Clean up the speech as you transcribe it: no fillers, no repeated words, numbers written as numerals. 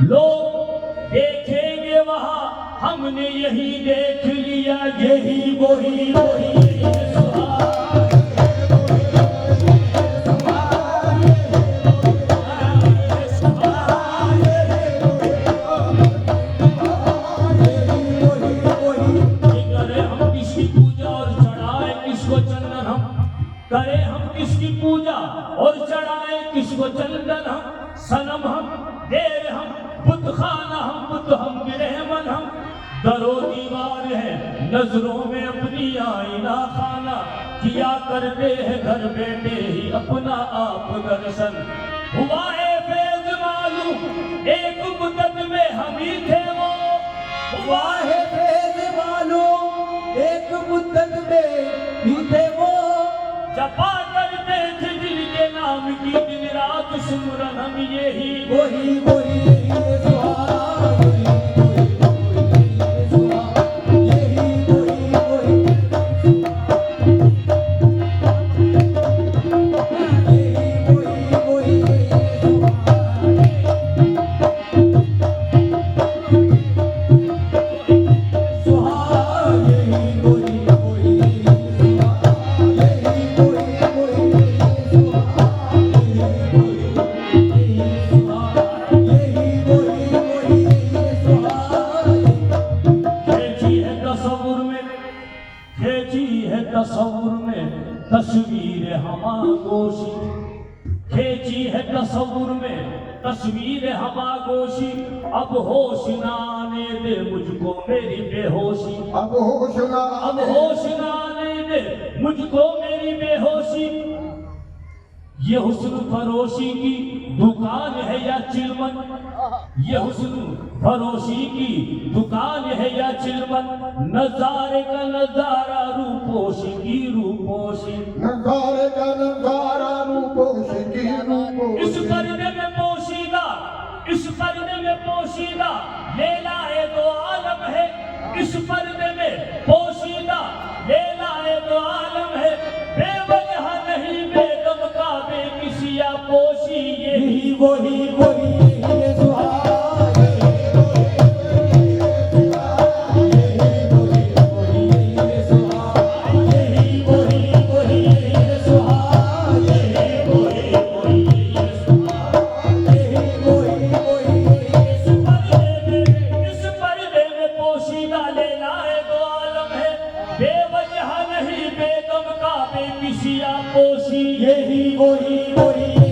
लोग देखेंगे वहाँ, हमने यही देख लिया, यही वही वही करे हम किसकी पूजा और चढ़ाए किसको चंदन, हम सनम हम देर हम बुत खाना हम बुत हम गिरहमन हम, दरो दीवार है नजरों में अपनी आईना खाना, किया करते हैं घर बैठे ही अपना आप दर्शन। हुआ है फैज़ मालूम एक मुद्दत में हम ही थे वो, हुआ है फैज़ मालूम एक मुद्दत में ही थे वो, जपा करते थे जिनके नाम की दिन रात सुमरन, हम यही वही वही यही सुहाग, यही वही वही तस्वुर में तस्वीर हमागोशी, खींची है तस्वुर में तस्वीर हमागोशी, अब होश न आने दे मुझको मेरी बेहोशी, अब होश न आने दे मुझको मेरी बेहोशी। ये हुस्न फरोशी की दुकान है या चिलमन, ये हुस्न फरोशी की दुकान है या चिलमन, नजारे का नजारा रूपोशी की रूपोशी, नजारे का नजारा रूपोशी की रूपोशी, इस पर्दे में पोशीदा, इस पर्दे में पोशीदा लेला है दो आलम है, इस पर्दे में पोशीदा लेला है दो आलम है, बेवजह नहीं बेदम का बेकिसिया पोशी, यही वही वही ये सुहाग, ये सुहाग, यही वही वही ये सुहाग, यही वही वही ये सुहाग, यही वही वही इस पर्दे में पोशीदा लेला है दो आलम है, बेवजह नहीं बेदम का बेकिसिया पोशी, यही वही वही